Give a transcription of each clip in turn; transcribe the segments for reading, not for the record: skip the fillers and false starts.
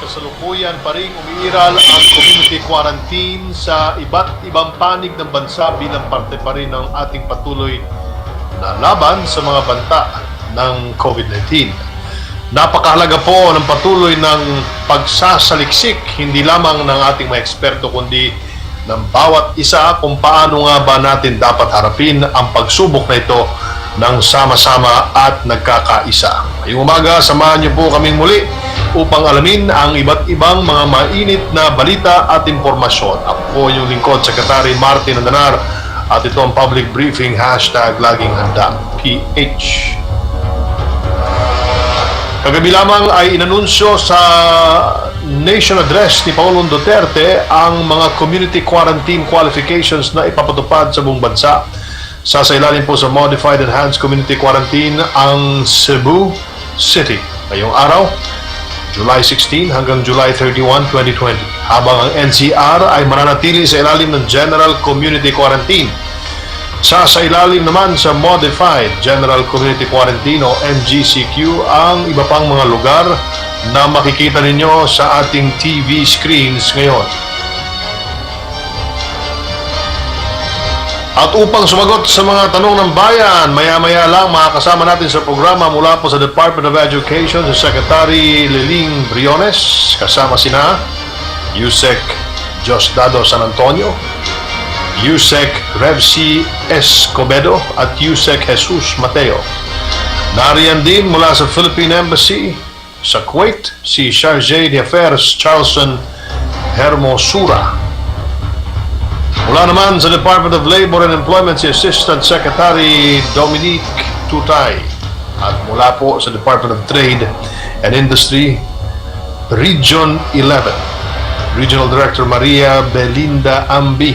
kasalukuyan pa ring umiiral ang community quarantine sa iba't ibang panig ng bansa bilang parte pa rin ng ating patuloy na laban sa mga banta ng COVID-19. Napakahalaga po ng patuloy ng pagsasaliksik hindi lamang ng ating mga eksperto kundi ng bawat isa kung paano nga ba natin dapat harapin ang pagsubok na ito ng sama-sama at nagkakaisa. Ngayong umaga, samahan niyo po kaming muli upang alamin ang iba't ibang mga mainit na balita at impormasyon. Ako po yung lingkod, Secretary Martin Andanar, at ito ang public briefing, #laging handa PH. Kagabi lamang ay inanunsyo sa Nation Address ni Pangulong Duterte ang mga community quarantine qualifications na ipapatupad sa buong bansa. Sasailalim po sa Modified Enhanced Community Quarantine ang Cebu City ngayong araw, July 16 hanggang July 31, 2020. Habang ang NCR ay mananatili sa ilalim ng General Community Quarantine. Sasailalim naman sa Modified General Community Quarantine o MGCQ ang iba pang mga lugar na makikita ninyo sa ating TV screens ngayon. At upang sumagot sa mga tanong ng bayan, maya-maya lang makakasama natin sa programa mula po sa Department of Education si Secretary Liling Briones, kasama sina Yusek Diosdado San Antonio, Yusek Revsi Escobedo at Yusek Jesus Mateo. Nariyan din mula sa Philippine Embassy sa Kuwait si Chargé d'Affaires Charleston Hermosura. Mula naman sa Department of Labor and Employment si Assistant Secretary Dominique Tutay. At mula po sa Department of Trade and Industry, Region 11, Regional Director Maria Belinda Ambi.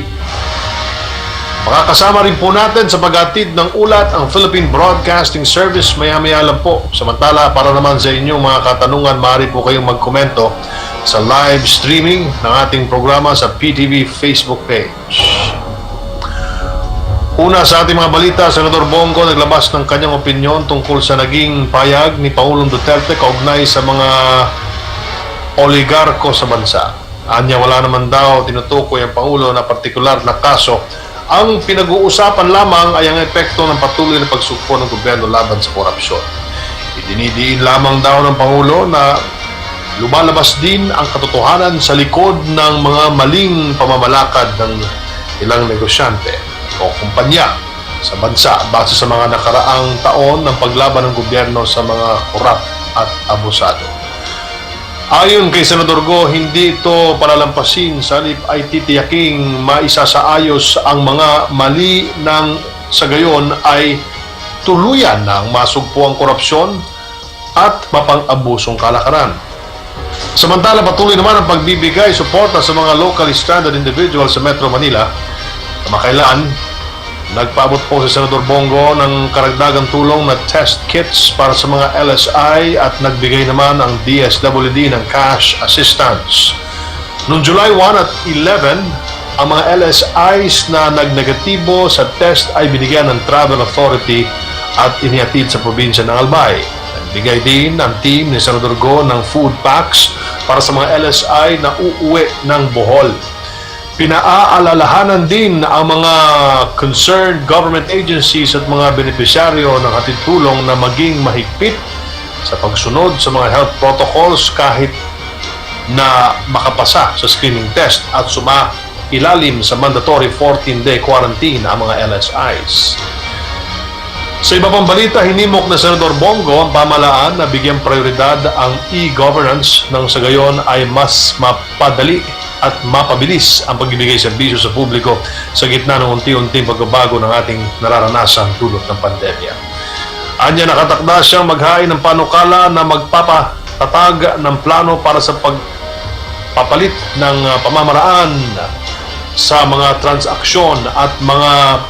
Makakasama rin po natin sa paghatid ng ulat ang Philippine Broadcasting Service maya-maya lang po. Samantala, para naman sa inyong mga katanungan, maaari po kayong magkomento sa live streaming ng ating programa sa PTV Facebook page. Una sa ating mga balita, Senador Bongo naglabas ng kanyang opinyon tungkol sa naging payag ni Pangulong Duterte kaugnay sa mga oligarko sa bansa. Anya, wala naman daw tinutukoy ang Pangulo na partikular na kaso. Ang pinag-uusapan lamang ay ang epekto ng patuloy na pagsugpo ng gobyerno laban sa korupsyon. Idinidiin lamang daw ng Pangulo na lumalabas din ang katotohanan sa likod ng mga maling pamamalakad ng ilang negosyante o kumpanya sa bansa base sa mga nakaraang taon ng paglaban ng gobyerno sa mga korap at abusado. Ayon kay Senador Go, hindi ito palalampasin, salip ay titiyaking maisasaayos ang mga mali ng sa gayon ay tuluyan ng masugpo ang korupsyon at mapang-abusong kalakaran. Samantala, patuloy naman ang pagbibigay suporta sa mga locally stranded individuals sa Metro Manila. Kamakailan, nagpaabot po si Senador Bongo ng karagdagang tulong na test kits para sa mga LSI at nagbigay naman ang DSWD ng cash assistance. Noong July 1 at 11, ang mga LSIs na nagnegatibo sa test ay binigyan ng Travel Authority at inihatid sa probinsya ng Albay. Nagbigay din ang team ni Senador Go ng food packs para sa mga LSI na uuwi ng Bohol. Pinaaalalahanan din ang mga concerned government agencies at mga benepisyaryo ng hatid tulong na maging mahigpit sa pagsunod sa mga health protocols kahit na makapasa sa screening test at sumailalim sa mandatory 14-day quarantine ang mga LSIs. Sa iba pang balita, hinimok na Senador Bongo ang pamahalaan na bigyang prioridad ang e-governance nang sa gayon ay mas mapadali at mapabilis ang pagbibigay serbisyo sa publiko sa gitna ng unti-unting pagbabago ng ating nararanasan dulot ng pandemya. Anya, nakatakda siyang maghain ng panukala na magpapatatag ng plano para sa pagpapalit ng pamamaraan sa mga transaksyon at mga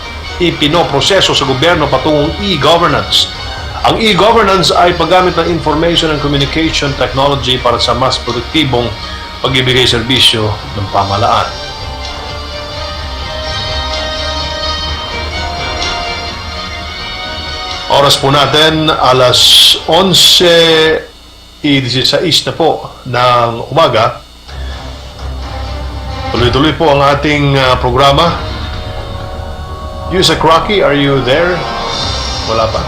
ipinoproseso sa gobyerno patungong e-governance. Ang e-governance ay paggamit ng information and communication technology para sa mas produktibong pagbibigay serbisyo ng pamahalaan. Oras po natin, alas 11:30 16 na po ng umaga. Tuloy-tuloy po ang ating programa. Yusek Rocky, are you there? Wala pa.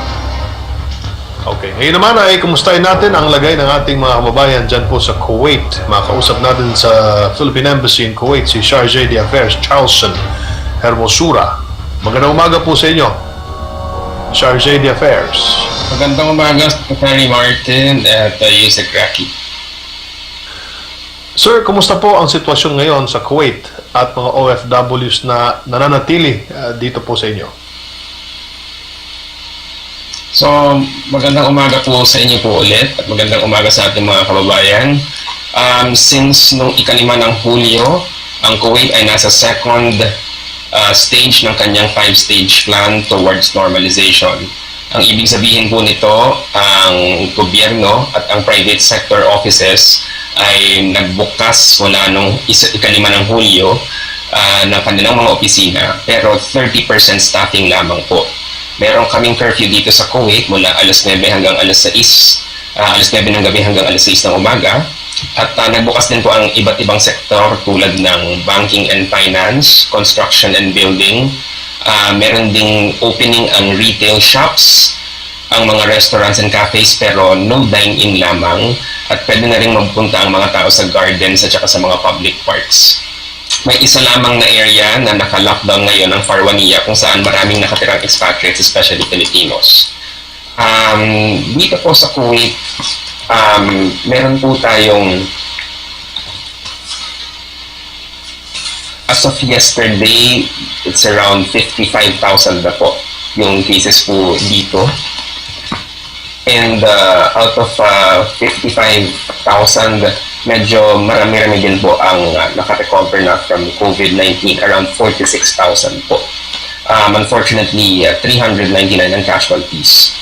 Okay. Ngayon naman ay kumustahin natin ang lagay ng ating mga kababayan dyan po sa Kuwait. Makausap natin sa Philippine Embassy in Kuwait si Chargé d'Affaires Charleston Hermosura. Magandang umaga po sa inyo, Chargé d'Affaires. Magandang umaga, Secretary Martin at Yusek Rocky. Sir, kumusta po ang sitwasyon ngayon sa Kuwait at mga OFWs na nananatili dito po sa inyo? So, magandang umaga po sa inyo po ulit at magandang umaga sa ating mga kababayan. Since nung ika-5 ng Hulyo, ang Kuwait ay nasa second stage ng kanyang 5-stage plan towards normalization. Ang ibig sabihin po nito, ang gobyerno at ang private sector offices ay nagbukas mula nung ika-5 ng Hulyo ng kanilang mga opisina, pero 30% staffing lamang po. Meron kaming curfew dito sa Kuwait mula alas 9 hanggang alas 6, alas 9 ng gabi hanggang alas 6 ng umaga. At nagbukas din po ang iba't ibang sektor tulad ng banking and finance, construction and building. Meron ding opening ang retail shops, ang mga restaurants and cafes, pero no dine-in lamang. At pwede na rin magpunta ang mga tao sa gardens at saka sa mga public parks. May isa lamang na area na naka-lockdown ngayon ng Farwania kung saan maraming nakatirang expatriates, especially Filipinos. Dito po sa Kuwait, meron po tayong as of yesterday, it's around 55,000 na po yung cases po dito. And out of 55,000, medyo marami-rami din po ang nakarecover na from COVID-19, around 46,000 po. Unfortunately, 399 ang casualties.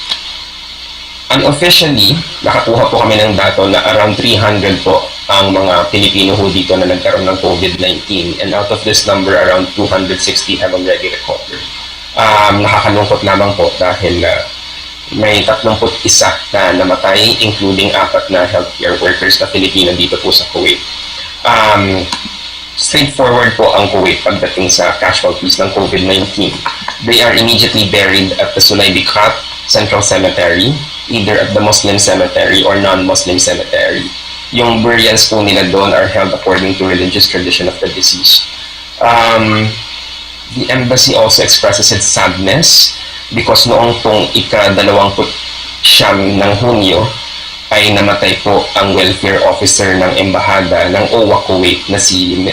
Unofficially, nakakuha po kami ng dato na around 300 po ang mga Pilipino ho dito na nagkaroon ng COVID-19. And out of this number, around 260 have already recovered. Nakakalungkot lamang po dahil may 31 na namatay, including 4 na healthcare workers na Filipino dito po sa Kuwait. Straightforward po ang Kuwait pagdating sa casualties ng COVID-19. They are immediately buried at the Sulaybikat Central Cemetery, either at the Muslim cemetery or non-Muslim cemetery. Yung burials po nila doon are held according to religious tradition of the deceased. The embassy also expresses its sadness because noong pong ika-29 ng Hunyo ay namatay po ang welfare officer ng embahada ng OWA Kuwait na si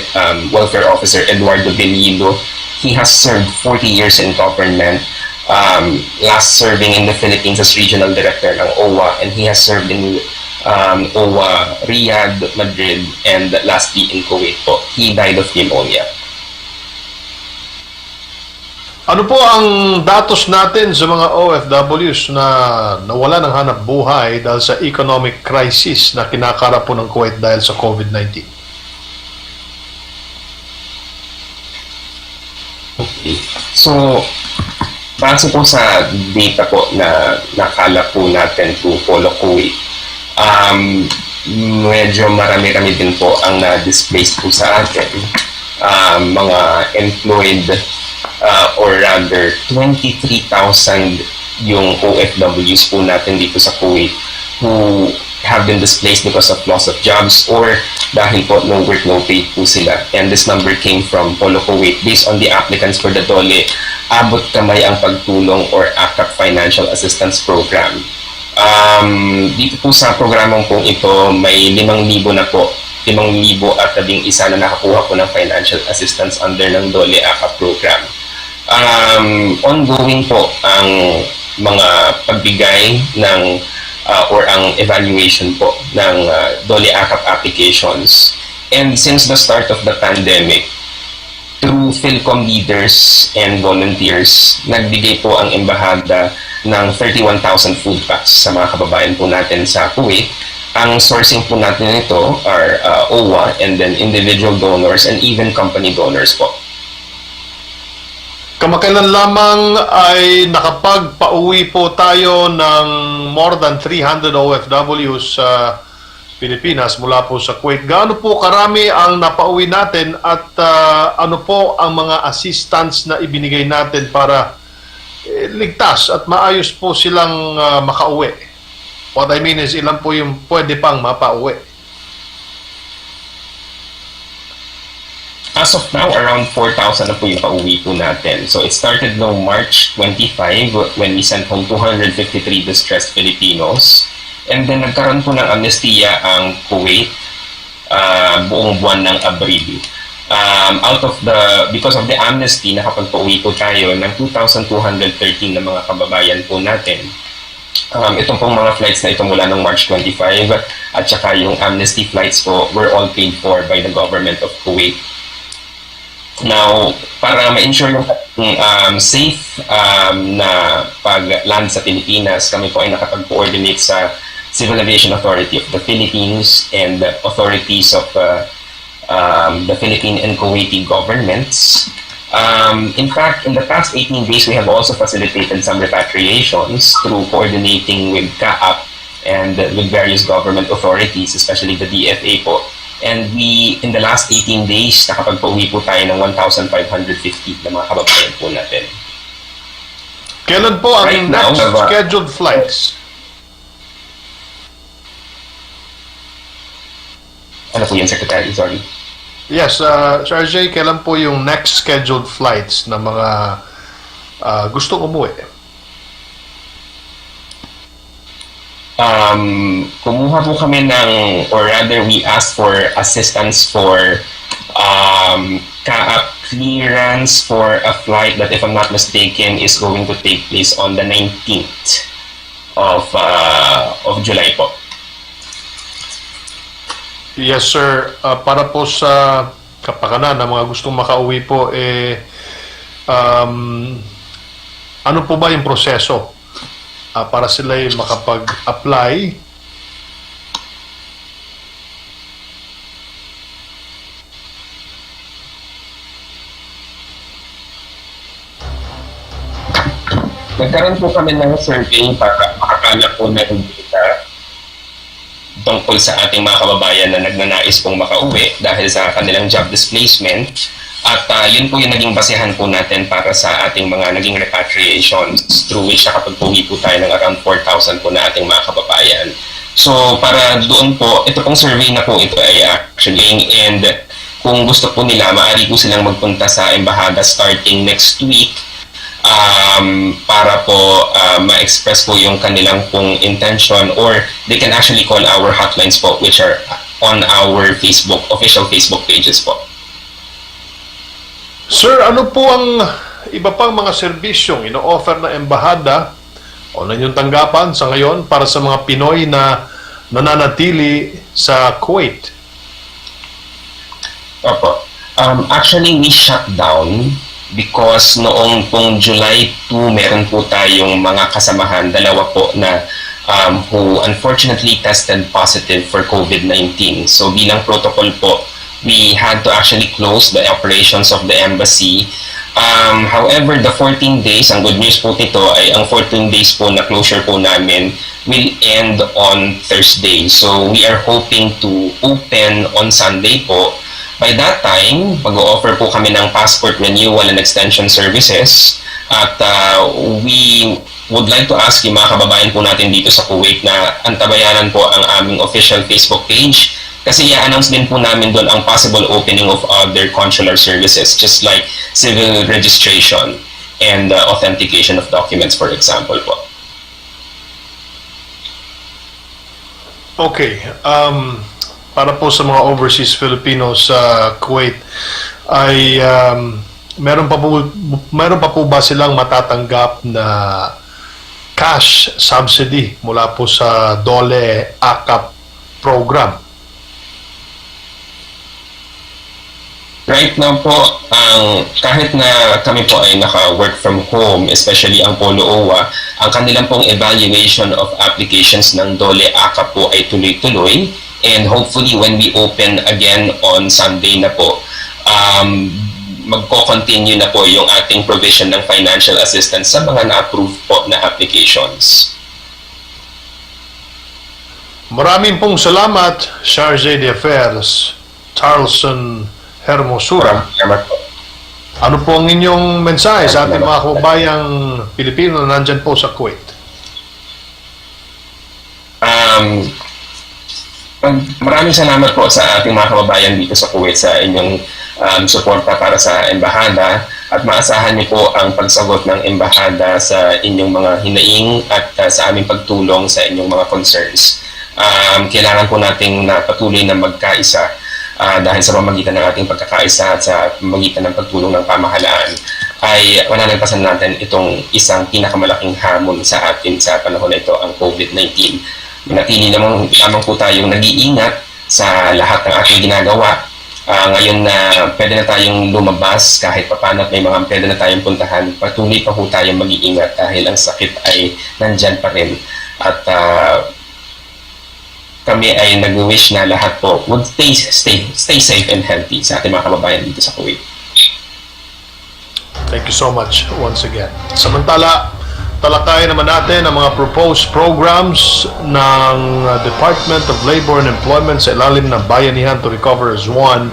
welfare officer Eduardo Bellido. He has served 40 years in government, last serving in the Philippines as regional director ng OWA, and he has served in OWA Riyadh, Madrid, and lastly in Kuwait po. He died of pneumonia. Ano po ang datos natin sa mga OFWs na nawala ng hanap buhay dahil sa economic crisis na kinakarap po ng Kuwait dahil sa COVID-19? Okay. So, base po sa data po na nakala po natin to Polo Kuwait, medyo marami-rami din po ang na-displace po sa atin. Mga employed, or rather 23,000 yung OFWs po natin dito sa Kuwait who have been displaced because of loss of jobs or dahil po no work, no pay po sila. And this number came from Polo Kuwait based on the applicants for the DOLE Abot Kamay ang Pagtulong or ACAP Financial Assistance Program. Dito po sa programang pong ito, may 5,000 na po, 5,011 na nakakuha po ng financial assistance under ng DOLE ACAP program. Ongoing po ang mga pagbigay ng or ang evaluation po ng DOLE ACAP applications. And since the start of the pandemic, through PhilCom leaders and volunteers, nagbigay po ang embahada ng 31,000 food packs sa mga kababayan po natin sa Kuwait. Ang sourcing po natin nito are OWA and then individual donors and even company donors po. Kamakailan lamang ay nakapagpauwi po tayo ng more than 300 OFWs Pilipinas mula po sa Kuwait. Gaano po karami ang napauwi natin at ano po ang mga assistance na ibinigay natin para ligtas at maayos po silang makauwi? What I mean is, ilan po yung pwede pang mapauwi? As of now, around 4,000 na po yung pauwi po natin. So it started noong March 25 when we sent home 253 distressed Filipinos. And then nagkaroon po ng amnestia ang Kuwait buong buwan ng Abril. Because of the amnesty, nakapagpauwi po tayo ng 2,213 na mga kababayan po natin. Itong pong mga flights na ito mula ng March 25 at saka yung amnesty flights po were all paid for by the government of Kuwait. Now, para ma-ensure yung safe na pag-land sa Pilipinas, kami po ay nakapag-coordinate sa Civil Aviation Authority of the Philippines and the authorities of the Philippine and Kuwaiti governments. In fact, in the past 18 days, we have also facilitated some repatriations through coordinating with CAAP and with various government authorities, especially the DFA po. And we, in the last 18 days, nakapagpauwi po tayo ng 1,550 na mga kababayan po natin. Kailan po ang Right now, next scheduled flights? Ano po yan, Secretary? Sorry. Yes, Sir RJ, kailan po yung next scheduled flights na mga gustong umuwi? Kumuha po kami ng, or rather we asked for assistance for CAAP clearance for a flight that, if I'm not mistaken, is going to take place on the 19th of July po. Yes, sir. Para po sa kapakanan ng mga gustong makauwi po, ano po ba yung proseso para sila makapag-apply? Nagkaroon po kami ng survey para makakalap po na yung data tungkol sa ating mga kababayan na nagnanais pong makauwi dahil sa kanilang job displacement. At yun po yung naging basehan po natin para sa ating mga naging repatriations through which nakapagpuwi po tayo ng around 4,000 po na ating mga kababayan. So para doon po, ito pong survey na po ito ay actually, and kung gusto po nila, maaari po silang magpunta sa embahada starting next week para po ma-express po yung kanilang pong intention, or they can actually call our hotlines po which are on our Facebook, official Facebook pages po. Sir, ano po ang iba pang mga serbisyong ino-offer na embahada o na inyong tanggapan sa ngayon para sa mga Pinoy na nananatili sa Kuwait? Opo. Actually, we shut down because noong pong July 2, meron po tayong mga kasamahan, dalawa po na who unfortunately tested positive for COVID-19. So bilang protocol po, we had to actually close the operations of the embassy. However, the 14 days, ang good news po nito ay ang 14 days po na closure po namin will end on Thursday. So we are hoping to open on Sunday po. By that time, mag-o-offer po kami ng passport renewal and extension services. At we would like to ask yung mga kababayan po natin dito sa Kuwait na antabayanan po ang aming official Facebook page. Kasi i-announce din po namin doon ang possible opening of other consular services, just like civil registration and authentication of documents, for example po. Okay. Para po sa mga overseas Filipinos sa Kuwait, ay meron pa po ba silang matatanggap na cash subsidy mula po sa DOLE ACAP program? Right now po, kahit na kami po ay naka-work from home, especially ang Polo OWA, ang kanilang pong evaluation of applications ng DOLE ACAP po ay tuloy-tuloy. And hopefully when we open again on Sunday na po, magko-continue na po yung ating provision ng financial assistance sa mga na-approve po na applications. Maraming pong salamat, Charge d'Affaires Charleston Hermosura. Salamat po. Ano po ang inyong mensahe sa ating mga kababayang Pilipino na nandyan po sa Kuwait? Maraming salamat po sa ating mga kababayan dito sa Kuwait sa inyong suporta para sa embahada, at maasahan niyo po ang pagsagot ng embahada sa inyong mga hinaing at sa aming pagtulong sa inyong mga concerns. Kailangan po nating na patuloy na magkaisa dahil sa pamamagitan ng ating pagkakaisa at sa pamamagitan ng pagtulong ng pamahalaan ay mananagpasan natin itong isang pinakamalaking hamon sa atin sa panahon na ito, ang COVID-19. Manatili lamang po tayong nag-iingat sa lahat ng ating ginagawa. Ngayon na pwede na tayong lumabas kahit papaano at may mga pwede na tayong puntahan, patuloy pa po tayong mag-iingat dahil ang sakit ay nandyan pa rin. At kami ay nag-wish na lahat po would stay safe and healthy sa ating mga kababayan dito sa Kuwait. Thank you so much once again. Samantala, talakayin naman natin ang mga proposed programs ng Department of Labor and Employment sa ilalim ng Bayanihan to Recover as One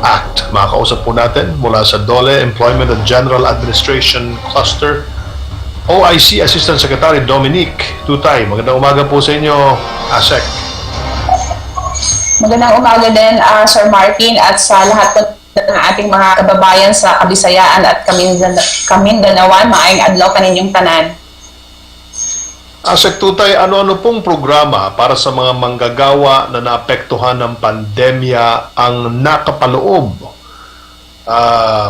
Act. Makakausap po natin mula sa DOLE, Employment and General Administration Cluster, OIC Assistant Secretary Dominique Tutay. Magandang umaga po sa inyo, ASEC. Magandang umaga din, Sir Martin, at sa lahat po ng ating mga kababayan sa Kabisayaan at Kamindanawan. Maayong adlaw kaninyong tanan. ASEC Tutay, ano-ano pong programa para sa mga manggagawa na naapektuhan ng pandemya ang nakapaloob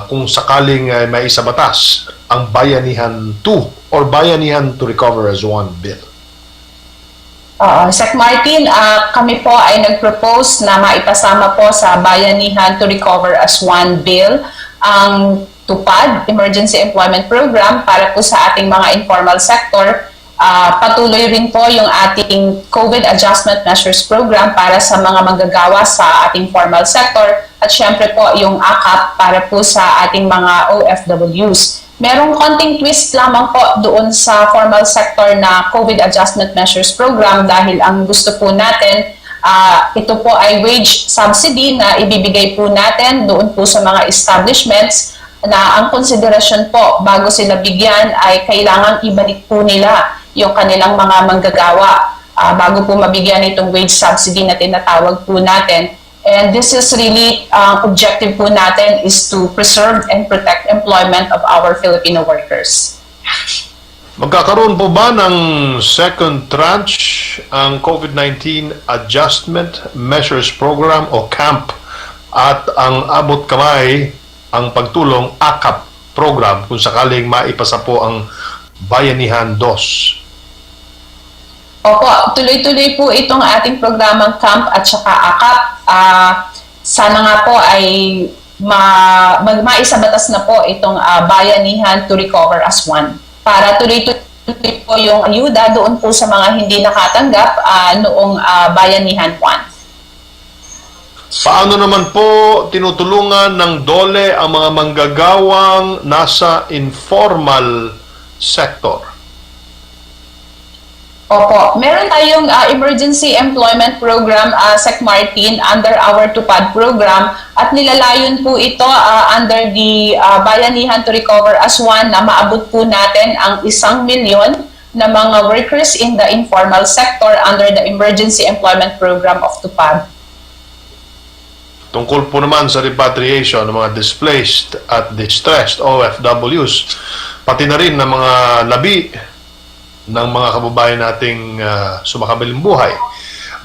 kung sakaling may isa batas, ang Bayanihan 2 or Bayanihan to Recover as One Bill? Sec Martin, kami po ay nag-propose na maipasama po sa Bayanihan to Recover as One Bill ang TUPAD, Emergency Employment Program, para po sa ating mga informal sector. Patuloy rin po yung ating COVID Adjustment Measures Program para sa mga manggagawa sa ating formal sector, at syempre po yung AKAP para po sa ating mga OFWs. Merong konting twist lamang po doon sa formal sector na COVID Adjustment Measures Program dahil ang gusto po natin, ito po ay wage subsidy na ibibigay po natin doon po sa mga establishments na ang konsiderasyon po bago sila bigyan ay kailangang ibalik po nila yung kanilang mga manggagawa bago po mabigyan itong wage subsidy na tinatawag po natin. And this is really, objective po natin is to preserve and protect employment of our Filipino workers. Magkakaroon po ba ng second tranche ang COVID-19 Adjustment Measures Program o CAMP, at ang abot kamay ang pagtulong AKAP program kung sakaling maipasa po ang Bayanihan 2? Opo, tuloy-tuloy po itong ating programang CAMP at saka AKAP. Sana nga po ay maisabatas na po itong Bayanihan to Recover as One, para tuloy-tuloy po yung ayuda doon po sa mga hindi nakatanggap noong Bayanihan 1. Paano naman po tinutulungan ng DOLE ang mga manggagawang nasa informal sector? Opo, meron tayong Emergency Employment Program, Sec Martin, under our TUPAD program, at nilalayon po ito under the Bayanihan to Recover as One na maabot po natin ang 1 milyon na mga workers in the informal sector under the Emergency Employment Program of TUPAD. Tungkol po naman sa repatriation ng mga displaced at distressed OFWs, pati na rin ng mga labi ng mga kababayan nating sumakabiling buhay.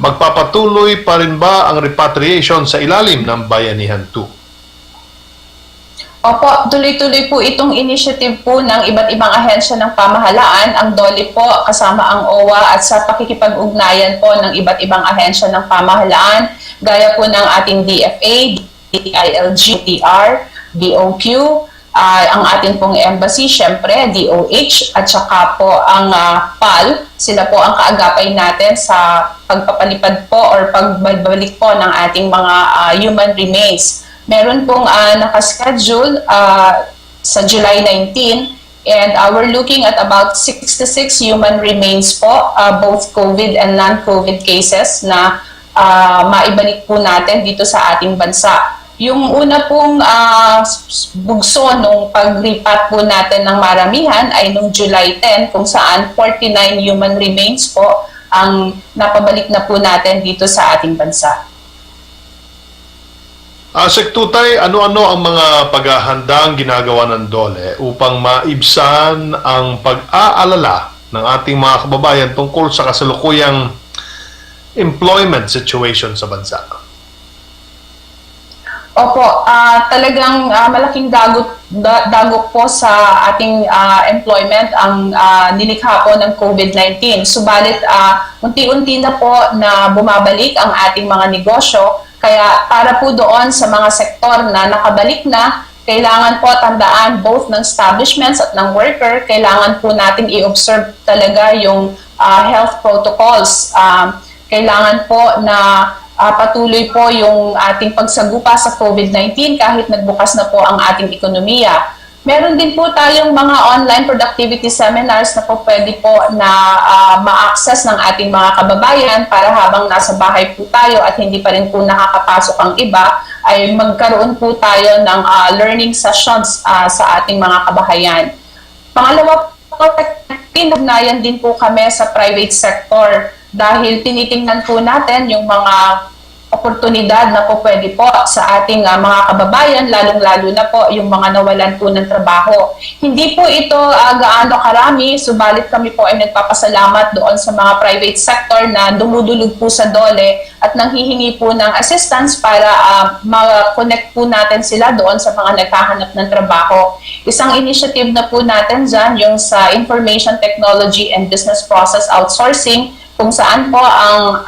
Magpapatuloy pa rin ba ang repatriation sa ilalim ng Bayanihan 2? Opo, tuloy-tuloy po itong initiative po ng iba't ibang ahensya ng pamahalaan. Ang DOLE po kasama ang OWA at sa pakikipag-ugnayan po ng iba't ibang ahensya ng pamahalaan gaya po ng ating DFA, DILG, TR, BOQ, ang ating pong embassy, syempre, DOH, at saka po ang PAL. Sila po ang kaagapay natin sa pagpapalipad po or pagbalik po ng ating mga human remains. Meron pong nakaschedule sa July 19 And we're looking at about 66 human remains po, both COVID and non-COVID cases na maibalik po natin dito sa ating bansa. Yung una pong bugso nung paglipat po natin ng maramihan ay nung July 10 kung saan 49 human remains po ang napabalik na po natin dito sa ating bansa. Sek Tutay, ano-ano ang mga paghahandang ginagawa ng DOLE upang maibsan ang pag-aalala ng ating mga kababayan tungkol sa kasalukuyang employment situation sa bansa? Opo, talagang malaking dagok po sa ating employment ang nilikha po ng COVID-19. Subalit, unti-unti na po na bumabalik ang ating mga negosyo. Kaya para po doon sa mga sektor na nakabalik na, kailangan po tandaan both ng establishments at ng worker, kailangan po natin i-observe talaga yung health protocols. Kailangan po na patuloy po yung ating pagsagupa sa COVID-19 kahit nagbukas na po ang ating ekonomiya. Meron din po tayong mga online productivity seminars na po pwede po na ma-access ng ating mga kababayan para habang nasa bahay po tayo at hindi pa rin po nakakapasok ang iba, ay magkaroon po tayo ng learning sessions sa ating mga kabahayan. Pangalawa po, pinugnayan din po kami sa private sector dahil tinitingnan po natin yung mga oportunidad na po pwede po sa ating mga kababayan, lalong-lalo na po yung mga nawalan po ng trabaho. Hindi po ito gaano karami, subalit kami po ay nagpapasalamat doon sa mga private sector na dumudulog po sa DOLE at nanghihingi po ng assistance para ma-connect po natin sila doon sa mga naghahanap ng trabaho. Isang initiative na po natin dyan, yung sa Information Technology and Business Process Outsourcing, kung saan po ang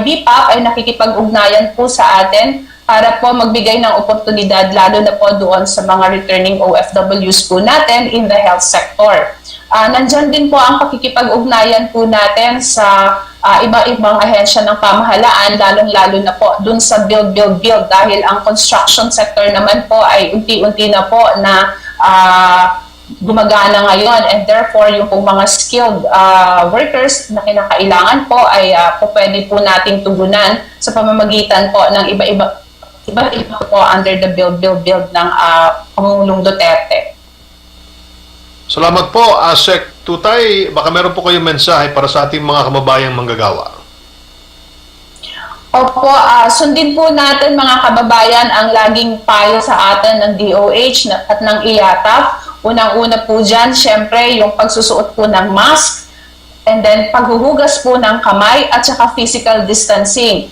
IBPAP ay nakikipag-ugnayan po sa atin para po magbigay ng oportunidad lalo na po doon sa mga returning OFWs po natin in the health sector. Nandyan din po ang pakikipag-ugnayan po natin sa iba-ibang ahensya ng pamahalaan, lalong-lalo na po doon sa build dahil ang construction sector naman po ay unti-unti na po na gumagana ngayon and therefore yung pong mga skilled workers na kinakailangan po ay po pwede po nating tugunan sa pamamagitan po ng iba-iba po under the build ng Pangulong Duterte. Salamat po, Sek Tutay. Baka meron po kayong mensahe para sa ating mga kababayang manggagawa. Opo, sundin po natin mga kababayan ang laging payo sa atin ng DOH at ng IATF. Unang-una po dyan, syempre, yung pagsusuot po ng mask, and then paghuhugas po ng kamay, at saka physical distancing.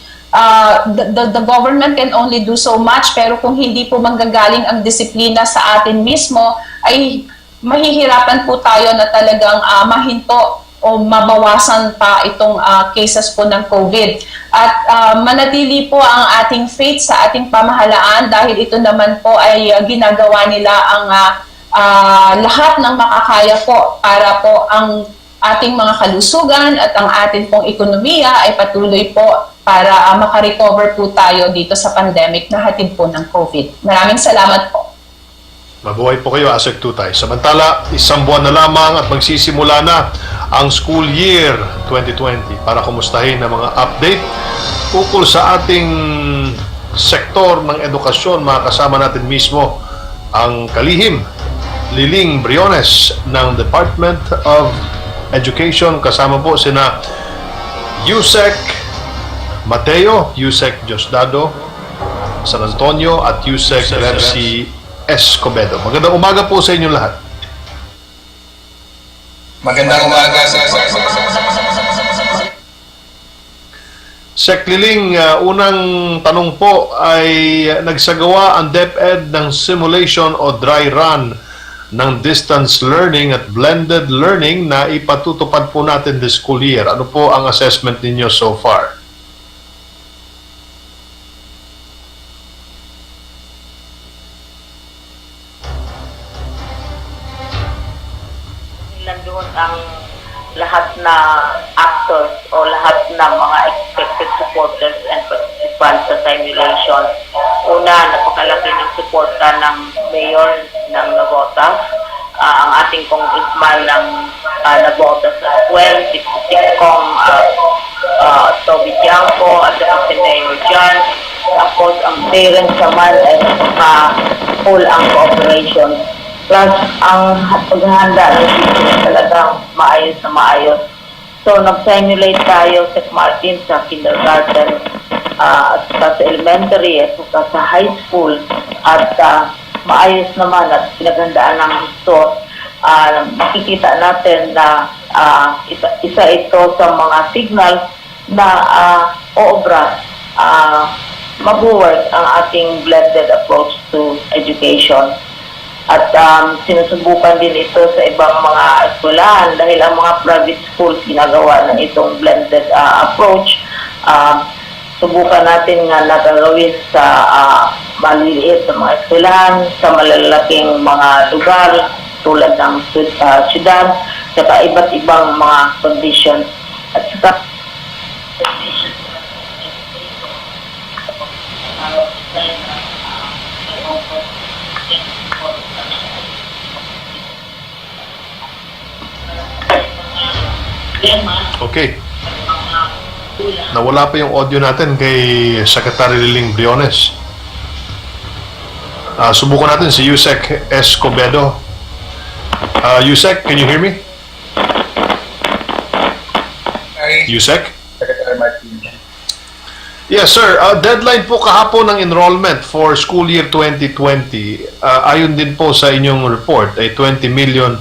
The government can only do so much, pero kung hindi po manggagaling ang disiplina sa atin mismo, ay mahihirapan po tayo na talagang mahinto o mabawasan pa itong cases po ng COVID. At manatili po ang ating faith sa ating pamahalaan dahil ito naman po ay ginagawa nila ang lahat ng makakaya po para po ang ating mga kalusugan at ang ating pong ekonomiya ay patuloy po para makarecover po tayo dito sa pandemic na hatid po ng COVID. Maraming salamat po. Mabuhay po kayo, Sek Tutay. Samantala, isang buwan na lamang at magsisimula na ang school year 2020 para kumustahin ang mga update ukol sa ating sektor ng edukasyon. Makakasama natin mismo ang kalihim Liling Briones ng Department of Education. Kasama po sina Yusek Mateo, Yusek Diosdado San Antonio at Yusek Remsi Escobedo. Magandang umaga po sa inyo lahat. Magandang umaga sa Sek Liling, unang tanong po ay nagsagawa ang DepEd ng simulation o dry run ng distance learning at blended learning na ipatutupad po natin this school year. Ano po ang assessment ninyo so far? Nandoon ang lahat na actors o lahat ng mga expected supporters and participants sa simulation. Una, napakalaki ng suporta ng mayor ng Navotas. ang ating congressman ng naboto sa 12, si Kong Toby Tiangco at saka si Mayor John. Tapos ang parents naman ay full ang cooperation. Plus ang paghahanda ng teacher talagang maayos na maayos. So nag-simulate tayo sa Martin sa kindergarten at saka sa elementary at saka sa high school at maayos naman at pinaghandaan ng gusto. Makikita natin na isa ito sa mga signal na oobra, mag-work ang ating blended approach to education. At sinusubukan din ito sa ibang mga eskwelahan dahil ang mga private schools ginagawa ng itong blended approach. Subukan natin nga nagagawin sa maliliit na mga eskwelahan, sa malalaking mga lugar tulad ng syudad, saka iba't ibang mga conditions. At saka Okay. Nawala pa yung audio natin kay Secretary Liling Briones. Subukan natin si Yusek Escobedo. Yusek, can you hear me? Yusek? Secretary Martin. Yes, sir. Deadline po kahapon ng enrollment for school year 2020. Ayon din po sa inyong report, ay 20 million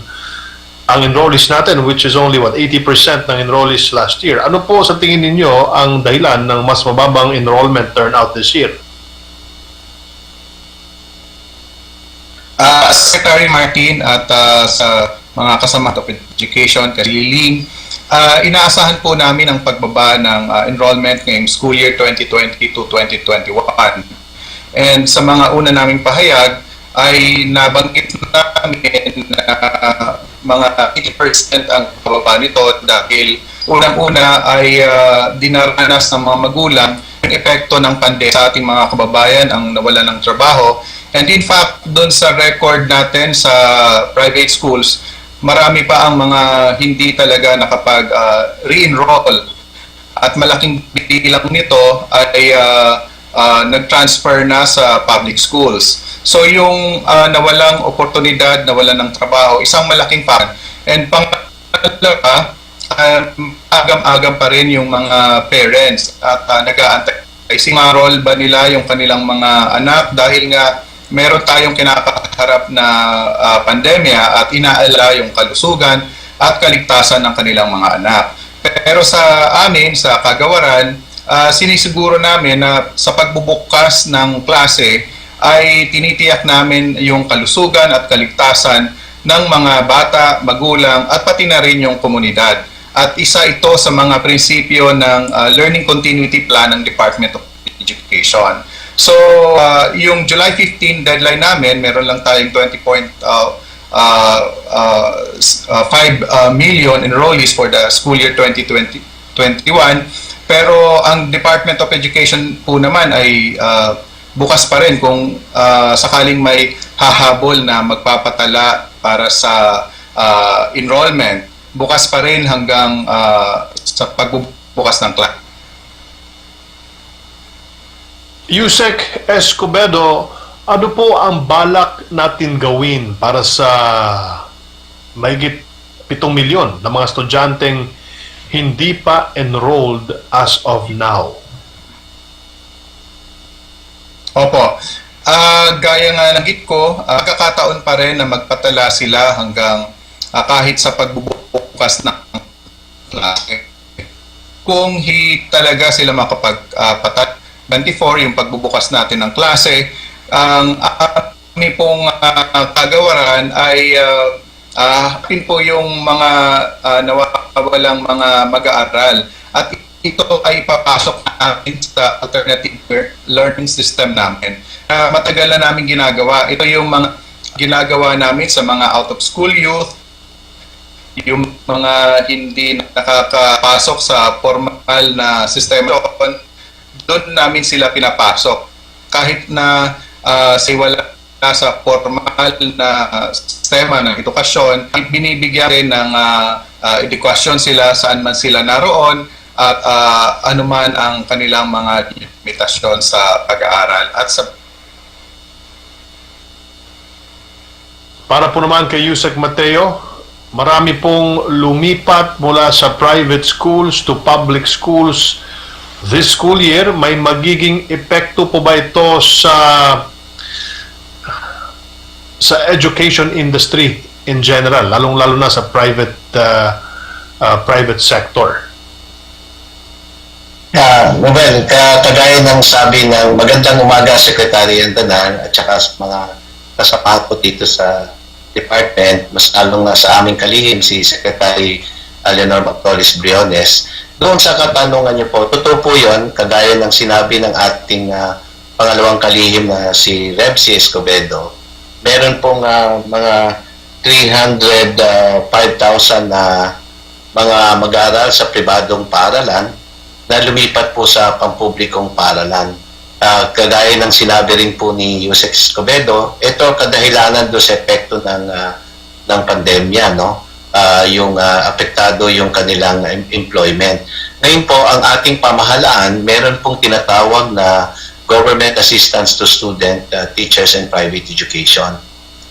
ang enrollees natin, which is only 80% ng enrollees last year. Ano po sa tingin ninyo ang dahilan ng mas mababang enrollment turnout this year? Secretary Martin at sa mga kasama of education, Liling, inaasahan po namin ang pagbaba ng enrollment ngayong school year 2020 to 2021. And sa mga una naming pahayag ay nabanggit namin na mga 80% ang pababa nito dahil unang-una ay dinaranas ng mga magulang ang epekto ng pandemya sa ating mga kababayan ang nawalan ng trabaho. And in fact, doon sa record natin sa private schools, marami pa ang mga hindi talaga nakapag-re-enroll. At malaking bilang nito ay nag-transfer na sa public schools. So yung nawalang oportunidad, nawalan ng trabaho, isang malaking pan. And pangalawa, agam-agam pa rin yung mga parents at nag-aantay. Singarol ba nila yung kanilang mga anak dahil nga meron tayong kinakaharap na pandemya at inaala yung kalusugan at kaligtasan ng kanilang mga anak. Pero sa amin, sa kagawaran, sinisiguro namin na sa pagbubukas ng klase ay tinitiyak namin yung kalusugan at kaligtasan ng mga bata, magulang at pati na rin yung komunidad. At isa ito sa mga prinsipyo ng Learning Continuity Plan ng Department of Education. So, yung July 15 deadline namin, meron lang tayong 20.5 million enrollees for the school year 2020-21. Pero ang Department of Education po naman ay bukas pa rin kung sakaling may hahabol na magpapatala para sa enrollment. Bukas pa rin hanggang sa pagbubukas ng class. Yusek Escobedo, ano po ang balak natin gawin para sa mahigit 7 milyon na mga estudyanteng hindi pa enrolled as of now? Opo. Gaya nga nagit ko, kakataon pa rin na magpatala sila hanggang kahit sa pagbubukas ng klase. Kung hindi talaga sila makapagpatala, 24 yung pagbubukas natin ng klase, ang aming pong kagawaran ay hapin po yung mga nawawalang mga mag-aaral at ito ay papasok namin sa alternative learning system namin. Matagal na namin ginagawa. Ito yung mga ginagawa namin sa mga out-of-school youth, yung mga hindi nakakapasok sa formal na sistema. Doon namin sila pinapasok. Kahit na wala sa formal na sistema ng edukasyon, binibigyan rin ng edukasyon sila saan man sila naroon at anuman ang kanilang mga limitasyon sa pag-aaral at sa Para po naman kay Yusek Mateo, marami pong lumipat mula sa private schools to public schools this school year. May magiging epekto po ba ito sa education industry in general, lalong-lalo na sa private sector? Well, kagaya ng sabi ng magandang umaga, Secretary Andanan, at saka sa mga kasama ko dito sa department, mas lalong na sa aming kalihim si Secretary Leonor Mactoris Briones. Doon sa katanungan niyo po, totoo po yun, kagaya ng sinabi ng ating pangalawang kalihim na si Rebsi Escobedo, meron pong mga 305,000 na mga mag-aaral sa pribadong paaralan na lumipat po sa pampublikong paaralan. Kagaya ng sinabi rin po ni Yusek Escobedo, ito kadahilanan do sa epekto ng pandemya, no? Yung apektado yung kanilang employment. Ngayon po, ang ating pamahalaan, meron pong tinatawag na Government Assistance to Student, Teachers and Private Education.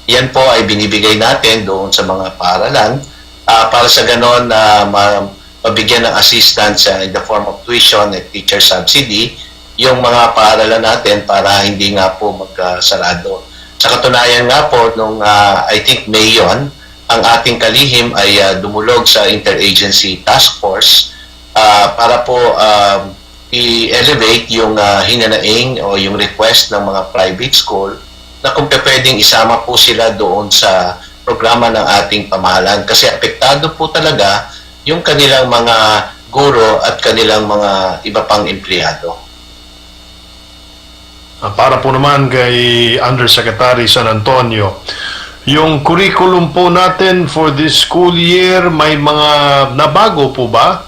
Yan po ay binibigay natin doon sa mga paaralan para sa ganon na mabigyan ng assistance in the form of tuition at teacher subsidy yung mga paaralan natin para hindi nga po magkasarado. Sa katunayan nga po, nung I think May yun, ang ating kalihim ay dumulog sa Interagency Task Force para po i-elevate yung hinanaing o yung request ng mga private school na kung pwedeng isama po sila doon sa programa ng ating pamahalaan kasi apektado po talaga yung kanilang mga guro at kanilang mga iba pang empleyado. Para po naman kay Undersecretary San Antonio, yung curriculum po natin for this school year, may mga nabago po ba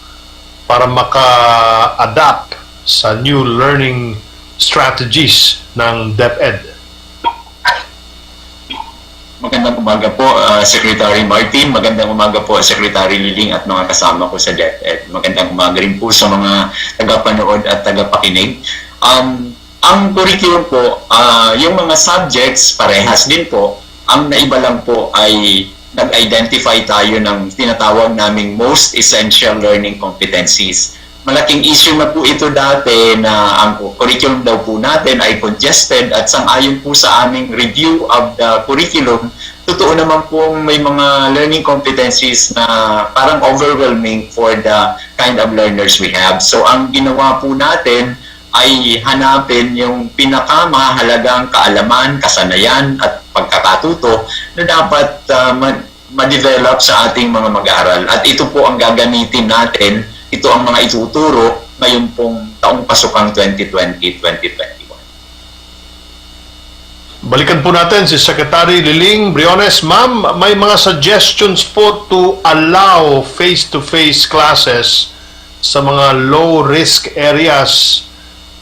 para maka-adapt sa new learning strategies ng DepEd? Magandang umaga po, Secretary Martin. Magandang umaga po, Secretary Liling at mga kasama ko sa DepEd. Magandang umaga rin po sa mga tagapanood at tagapakinig. Ang curriculum po, yung mga subjects, parehas din po. Ang naiba lang po ay nag-identify tayo ng tinatawag naming most essential learning competencies. Malaking issue na po ito dati na ang curriculum daw po natin ay congested at sang-ayon po sa aming review of the curriculum, totoo naman po may mga learning competencies na parang overwhelming for the kind of learners we have. So ang ginawa po natin ay hanapin yung pinakamahalagang kaalaman, kasanayan at pagkakatuto na dapat ma-develop sa ating mga mag-aaral. At ito po ang gagamitin natin, ito ang mga ituturo ngayon pong taong pasukang 2020-2021. Balikan po natin si Secretary Liling Briones. Ma'am, may mga suggestions po to allow face-to-face classes sa mga low-risk areas.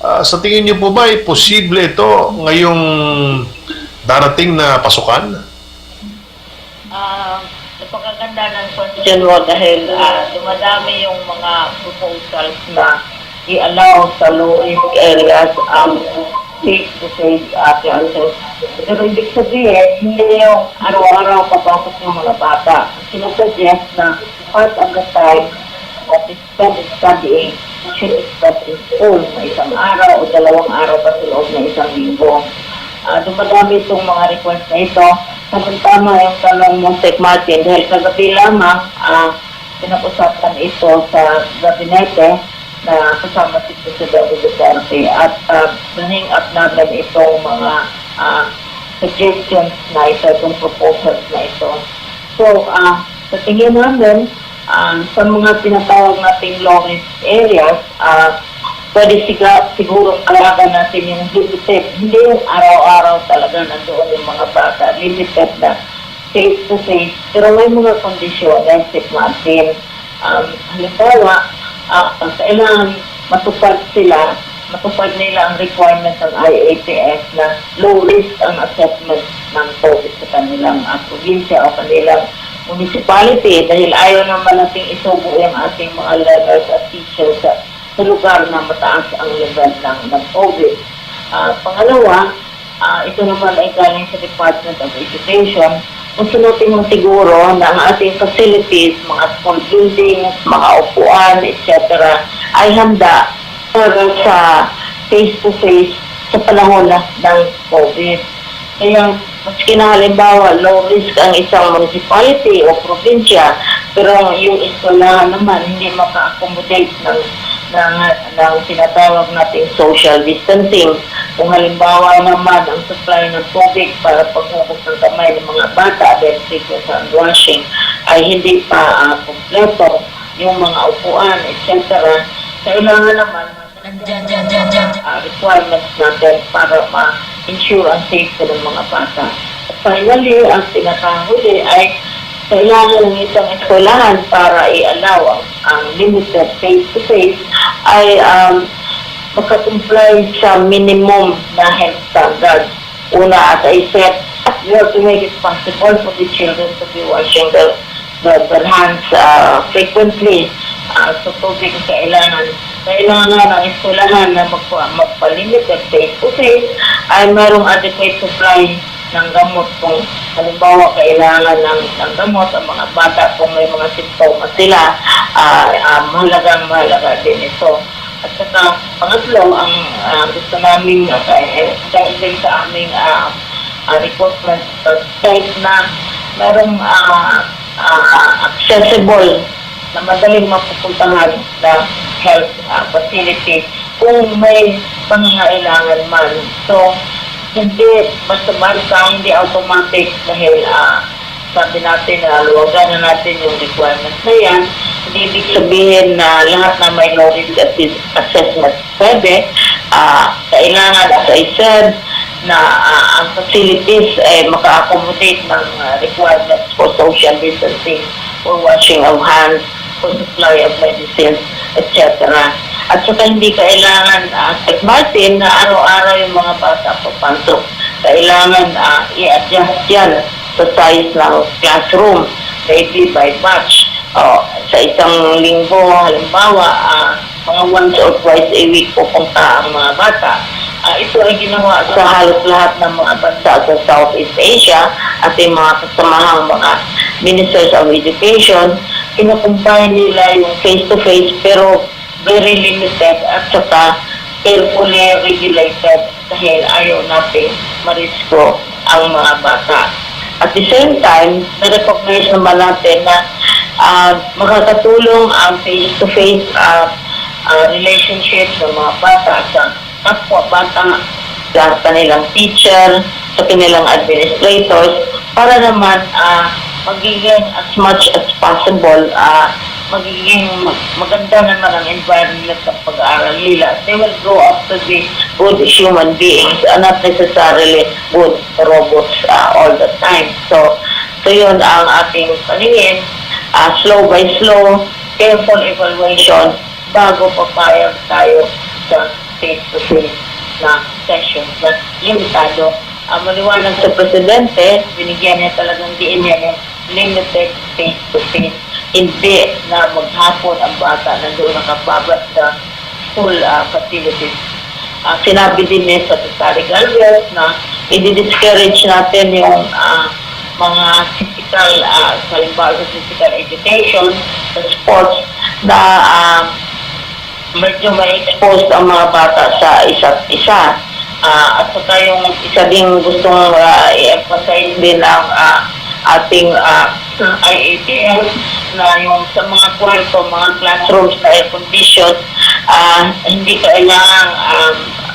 Sa tingin niyo po ba ay posible ito ngayong darating na pasukan? Napakaganda ng question mo dahil dumadami yung mga proposals na i-allow sa low-risk areas ang face-to-face classes. Pero ibig sabihin, hindi yung araw-araw papasok ng mga bata. Sinusuggest na part of the time that is spent studying should be spent in school na isang araw o 2 araw pa sa loob ng isang linggo. Dumadami itong mga request na ito. Tama yung tanong mo, Sec Martin, dahil kagabi lamang pinag-usapan ito sa gabinete na kasama si Presidente Duterte at bring up namin itong mga suggestions na ito, itong proposals na ito. So, sa tingin namin, sa mga tinatawag nating low-risk areas, pwede siguro kalaban natin yung limited. Hindi yung araw-araw talaga nandoon yung mga bata. Limited na face-to-face. Pero may mga kondisyones, Sec Martin. Halimbawa, kailangan matupad sila matupad nila ang requirements ng IATF na low risk ang assessment ng COVID sa kanilang probinsya o kanilang municipality dahil ayaw naman nating isubo yung ating mga learners at teachers sa lugar na mataas ang level ng COVID. Pangalawa, ito naman ay galing sa Department of Education. Kung sinutin mo siguro na ang ating facilities, mga school buildings, mga upuan, etc. ay handa para sa face-to-face sa panahon ng COVID. Kaya maski na halimbawa low risk ang isang municipality o probinsya, pero yung eskwelahan naman hindi maka-accommodate ng tinatawag nating social distancing. Kung halimbawa naman ang supply ng tubig para paghugas ng kamay ng mga bata dahil frequent hand washing ay hindi pa kompleto, yung mga upuan, etc. Kailangan naman requirements natin para ma-ensure ang safety ng mga bata. At finally, ang pinakahuli ay kailangan ng isang eskwelahan para i-allow ang limited face-to-face ay makakomply sa minimum na health standards. Una, as I said, you have to make it possible for the children to be washing their hands frequently. So, tubig kailangan ng eskwelahan na magpalimit at face-to-face ay mayroong adequate supply ng gamot kung halimbawa kailangan ng gamot ang mga bata kung may mga simptomas sila, mahalaga din ito. At saka pangatlo, ang gusto namin dahil din sa aming recruitment site na mayroong accessible na madaling mapupuntahan na health facility kung may pangangailangan man. So, hindi basta-basta, hindi automatic dahil sabi natin na luwagan na natin yung requirements na yan. Hindi ibig sabihin na lahat na may low risk assessment pwede. Kailangan, as I said, na ang facilities ay maka-accommodate ng requirements for social distancing, for washing of hands, for supply of medicines, etc. At saka hindi kailangan, St. Martin, na araw-araw yung mga bata papasok. Kailangan i-adjust yan sa size ng classroom, maybe by batch. Sa isang linggo, halimbawa, mga once or twice a week pupunta ang mga bata. Ito ay ginawa sa halos lahat ng mga bansa sa Southeast Asia at yung mga kasamahang mga ministers of education. Kinukumpay nila yung face-to-face pero very limited at saka carefully regulated dahil ayaw natin marisko ang mga bata. At the same time, na-recognize naman natin na makakatulong ang face-to-face relationship ng mga bata sa kapwa-bata, sa kanilang teacher, sa kanilang administrators, para naman magiging as much as possible, magiging maganda naman ang environment ng pag-aaral nila. They will grow up to be good human beings and not necessarily good robots all the time. So yun ang ating paningin, slow by slow, careful evaluation bago papayag tayo sa face-to-face na session na limitado. Maliwanag sa Presidente, binigyan niya talagang diin niya yung limited face-to-face. Hindi na maghapon ang bata na doon nakababat sa school facilities. Sinabi din ni Secretary Galvez na i-discourage natin yung mga physical, halimbawa sa physical education, sa sports, na medyo may expose ang mga bata sa isa't isa. At saka yung isa din gustong i-emphasize din ang ating IATF na yung sa mga kwarto, mga classrooms na air-condition, hindi kailangan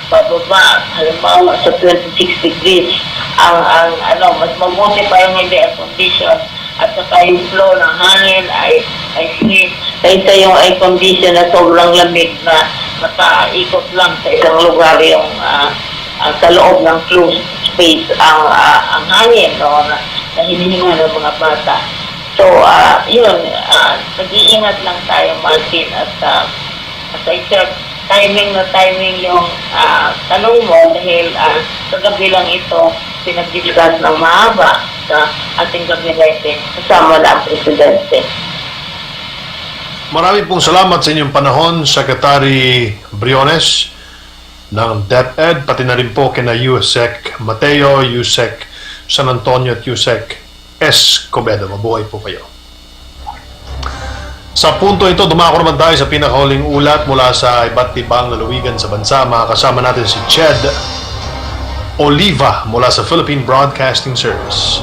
bababa, halimbawa sa 26 degrees. Mas mabuti pa yung hindi air-condition at saka yung flow ng hangin ay free. Kaysa yung air condition na sobrang lamig na nakaikot lang sa isang lugar yung sa loob ng closed space ang hangin na hinihinga ng mga bata. So, yun, nag-iingat lang tayo, Martin, at as I said, timing yung tanong mo dahil sa gabi lang ito pinag-discuss ng mahaba sa ating gabinete kasama na ang Presidente. Maraming pong salamat sa inyong panahon, Secretary Briones ng DepEd, pati na rin po kina Yusek Mateo, Yusek San Antonio at Yusek Escobedo. Mabuhay po kayo. Sa punto ito, dumako naman tayo sa pinakahuling ulat mula sa iba't ibang lalawigan sa bansa. Makakasama natin si Ched Oliva mula sa Philippine Broadcasting Service.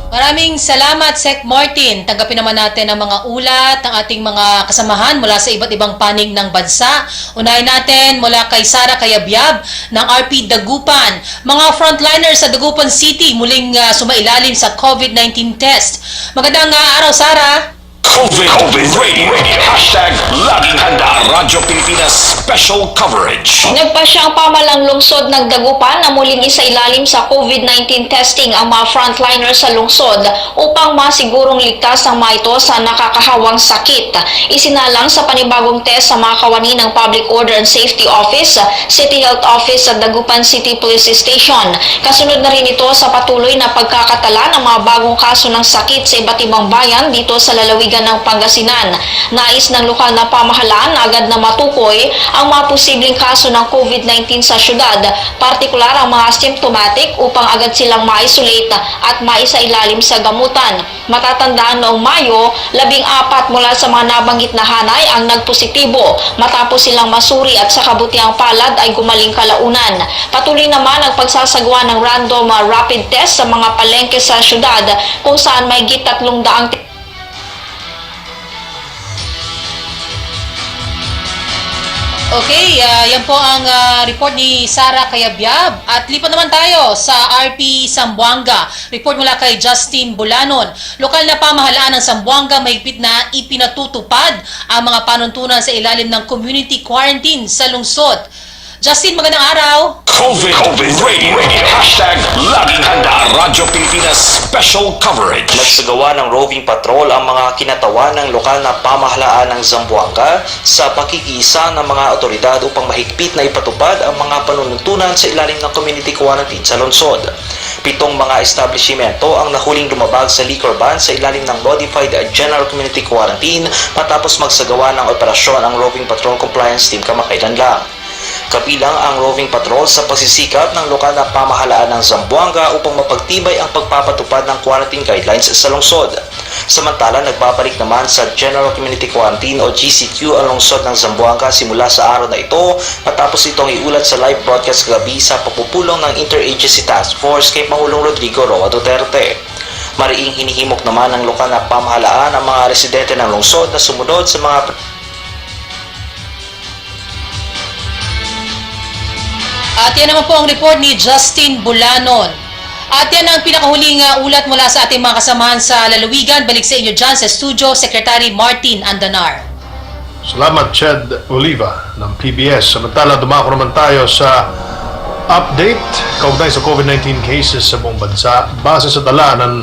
Maraming salamat, Sec Martin. Tanggapin naman natin ang mga ulat ng ating mga kasamahan mula sa iba't ibang panig ng bansa. Unahin natin mula kay Sara Cayabyab ng RP Dagupan. Mga frontliners sa Dagupan City muling sumailalim sa COVID-19 test. Magandang araw, Sara. COVID Radio. Hashtag Laging Handa Radyo Pilipinas Special Coverage. Nagpasya ang pamalang lungsod ng Dagupan na muling isailalim sa COVID-19 testing ang mga frontliners sa lungsod upang masigurong ligtas ang mga ito sa nakakahawang sakit. Isinalang sa panibagong test sa mga kawani ng Public Order and Safety Office, City Health Office at Dagupan City Police Station. Kasunod na rin ito sa patuloy na pagkakatala ng mga bagong kaso ng sakit sa iba't ibang bayan dito sa lalawigan ng Pangasinan. Nais ng lokal na pamahalaan na agad na matukoy ang mga posibleng kaso ng COVID-19 sa syudad, partikular ang mga symptomatic upang agad silang ma-isolate at maisailalim sa gamutan. Matatandaan noong Mayo, 14 mula sa mga nabanggit na hanay ang nagpositibo matapos silang masuri at sa kabutiang palad ay gumaling kalaunan. Patuloy naman ang pagsasagawa ng random rapid test sa mga palengke sa syudad kung saan may 300 Okay, yan po ang report ni Sara Cayabyab. At lipat naman tayo sa RP Zamboanga. Report mula kay Justin Bulanon. Lokal na pamahalaan ng Zamboanga mahigpit na ipinatutupad ang mga panuntunan sa ilalim ng community quarantine sa lungsod. Justin, magandang araw. COVID Radio. Hashtag Laging Handa Radyo Pilipinas Special Coverage. Nagsagawa ng roving patrol ang mga kinatawan ng lokal na pamahalaan ng Zamboanga sa pakikiisa ng mga otoridad upang mahigpit na ipatupad ang mga panuntunan sa ilalim ng community quarantine sa lungsod. 7 mga establishmento ang nahuling lumabag sa liquor ban sa ilalim ng Modified General Community Quarantine matapos magsagawa ng operasyon ang roving patrol compliance team kamakailan lang. Kabilang ang roving patrol sa pagsisikap ng lokal na pamahalaan ng Zamboanga upang mapagtibay ang pagpapatupad ng quarantine guidelines sa lungsod. Samantala, nagbabalik naman sa General Community Quarantine o GCQ ang lungsod ng Zamboanga simula sa araw na ito matapos itong iulat sa live broadcast kagabi sa pagpupulong ng Interagency Task Force kay Pangulong Rodrigo Roa Duterte. Mariing hinihimok naman ng lokal na pamahalaan ang mga residente ng lungsod na sumunod sa mga At yan naman po ang report ni Justin Bulanon. At yan ang pinakahuling ulat mula sa ating mga kasamahan sa lalawigan. Balik sa inyo dyan sa studio, Secretary Martin Andanar. Salamat, Ched Oliva ng PBS. Samantala, dumako naman tayo sa update kaugnay sa COVID-19 cases sa buong bansa. Base sa tala ng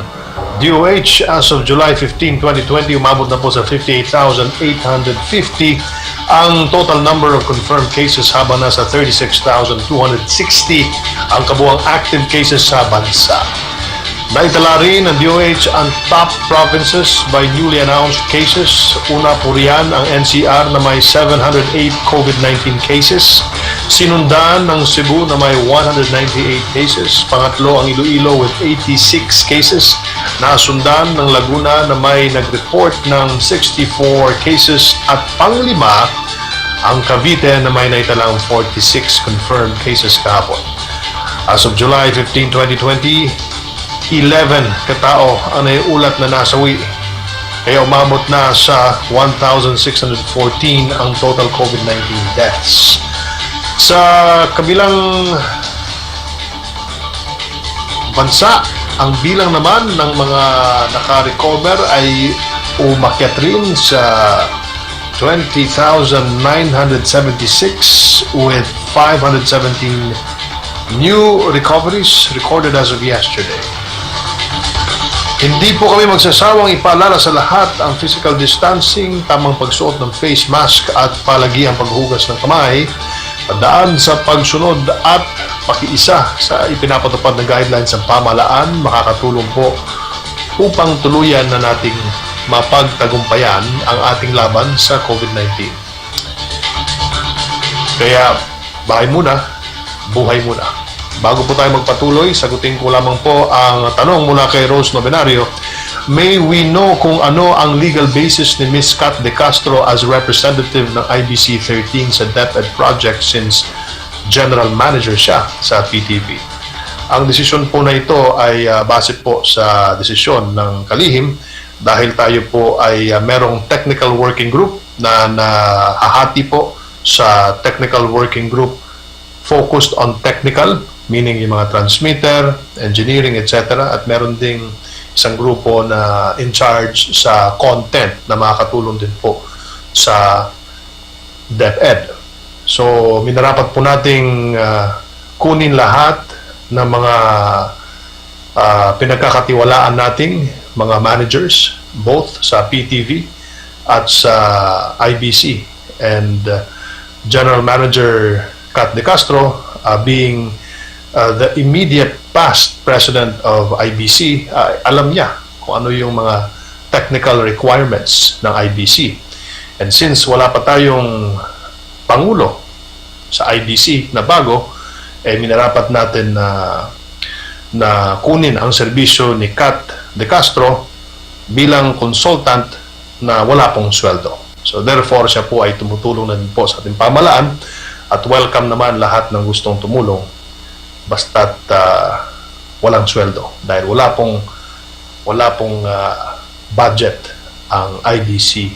DOH, as of July 15, 2020, umabot na po sa 58,850 ang total number of confirmed cases habang nasa 36,260 ang kabuang active cases sa bansa. Naitala rin ng DOH ang top provinces by newly announced cases. Una po riyan ang NCR na may 708 COVID-19 cases. Sinundan ng Cebu na may 198 cases. Pangatlo ang Iloilo with 86 cases. Nasundan ng Laguna na may nag-report ng 64 cases. At panglima ang Cavite na may naitalang 46 confirmed cases kahapon. As of July 15, 2020, 11 katao ang naiulat na nasawi. Kaya umabot na sa 1,614 ang total COVID-19 deaths. Sa kabilang bansa, ang bilang naman ng mga naka-recover ay umakyat rin sa 20,976 with 517 new recoveries recorded as of yesterday. Hindi po kami magsasawang ipaalala sa lahat ang physical distancing, tamang pagsuot ng face mask at palagiang paghugas ng kamay, padaan sa pagsunod at pakiisa sa ipinapatupad na guidelines ng pamahalaan, makakatulong po upang tuluyan na nating mapagtagumpayan ang ating laban sa COVID-19. Kaya, bahay muna, buhay muna. Bago po tayo magpatuloy, sagutin ko lamang po ang tanong mula kay Rose Novenario. May we know kung ano ang legal basis ni Ms. Kat De Castro as representative ng IBC 13 sa DepEd project since general manager siya sa PTV? Ang desisyon po na ito ay base po sa desisyon ng kalihim dahil tayo po ay merong technical working group na nahahati po sa technical working group focused on technical, meaning yung mga transmitter, engineering, etc. At meron ding isang grupo na in charge sa content na makakatulong din po sa DepEd. So, minarapat po nating kunin lahat ng mga pinagkakatiwalaan nating mga managers, both sa PTV at sa IBC. And General Manager Kat De Castro being the immediate past president of IBC, alam niya kung ano yung mga technical requirements ng IBC. And since wala pa tayong pangulo sa IBC na bago, minarapat natin na kunin ang serbisyo ni Kat De Castro bilang consultant na wala pong sweldo. So therefore, siya po ay tumutulong na din po sa ating pamahalaan at welcome naman lahat ng gustong tumulong basta't walang sweldo dahil wala pong budget ang IBC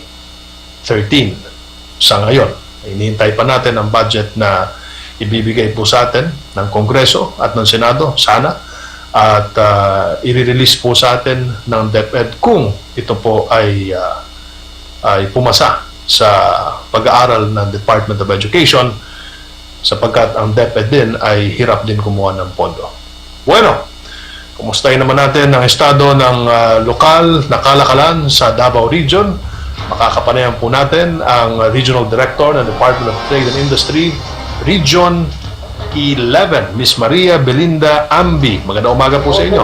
13 sa ngayon. Hinihintay pa natin ang budget na ibibigay po sa atin ng Kongreso at ng Senado sana at i-release po sa atin ng DepEd kung ito po ay pumasa sa pag-aaral ng Department of Education sapagkat ang DepEd din ay hirap din kumuha ng pondo. Bueno, kumustahin naman natin ang estado ng lokal na kalakalan sa Davao Region. Makakapanayan po natin ang Regional Director ng Department of Trade and Industry, Region 11, Miss Maria Belinda Ambi. Magandang umaga po sa inyo.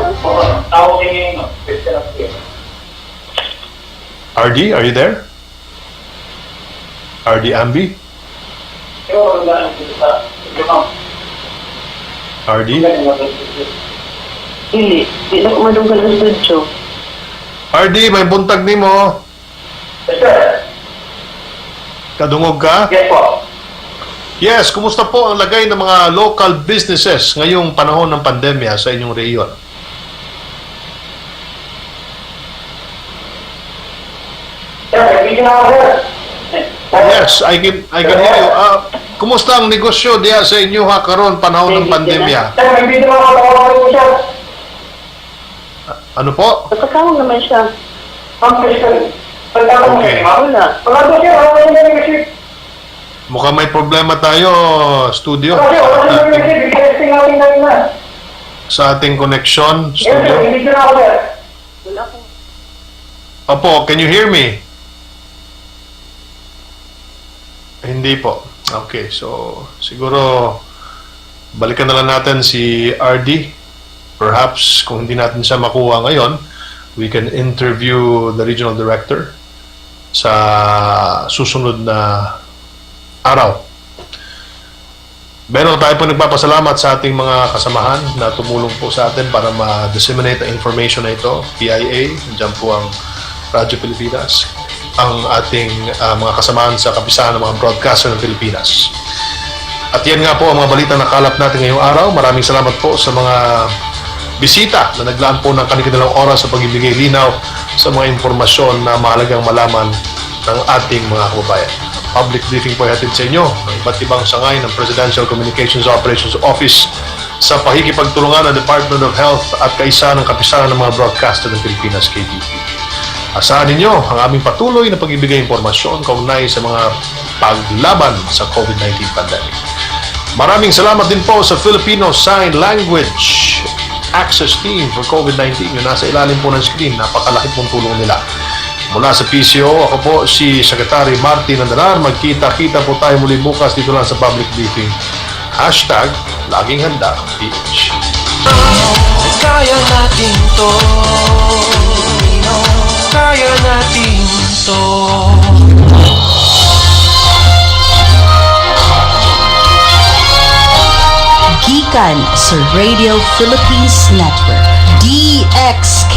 RD, are you there? RD Ambi? RD? Dili na kumadunggan ng studio. RD, may buntag ni mo. Yes, sir. Kadungog ka? Yes po. Yes, kumusta po ang lagay ng mga local businesses ngayong panahon ng pandemya sa inyong rehiyon? Yes, I can hear you. Kumusta ang negosyo diya sa inyo karon panahon ng pandemya? Ano po? Pagkakawag naman siya. Okay. Mukhang may problema tayo, studio. Sa ating connection, studio. Opo, can you hear me? Hindi po. Okay, so siguro balikan na lang natin si RD. Perhaps kung hindi natin siya makuha ngayon, we can interview the regional director sa susunod na araw. Meron tayo po nagpapasalamat sa ating mga kasamahan na tumulong po sa atin para ma-disseminate ang information na ito. PIA, dyan po ang Radyo Pilipinas, ang ating mga kasamahan sa kapisahan ng mga broadcaster ng Pilipinas. At yan nga po ang mga balita na kalap natin ngayong araw. Maraming salamat po sa mga bisita na naglaan po ng kanilang oras sa pagbibigay linaw sa mga impormasyon na mahalagang malaman ng ating mga kababayan. Public briefing po hatid sa inyo ng iba't ibang sangay ng Presidential Communications Operations Office sa pakikipagtulungan ng Department of Health at kaisa ng kapisanan ng mga broadcaster ng Pilipinas, KBP. Asahan ninyo ang aming patuloy na pagbibigay impormasyon kaugnay sa mga paglaban sa COVID-19 pandemic. Maraming salamat din po sa Filipino Sign Language Access Team for COVID-19. Yung nasa ilalim po ng screen, napakalaki pong tulong nila. Mula sa PCO, ako po si Secretary Martin Andalar. Magkita-kita po tayo muli bukas dito lang sa public briefing. Hashtag, laging handa, PH. Kaya natin to. Kaya natin to. Gikan sa Radio Philippines Network. DXK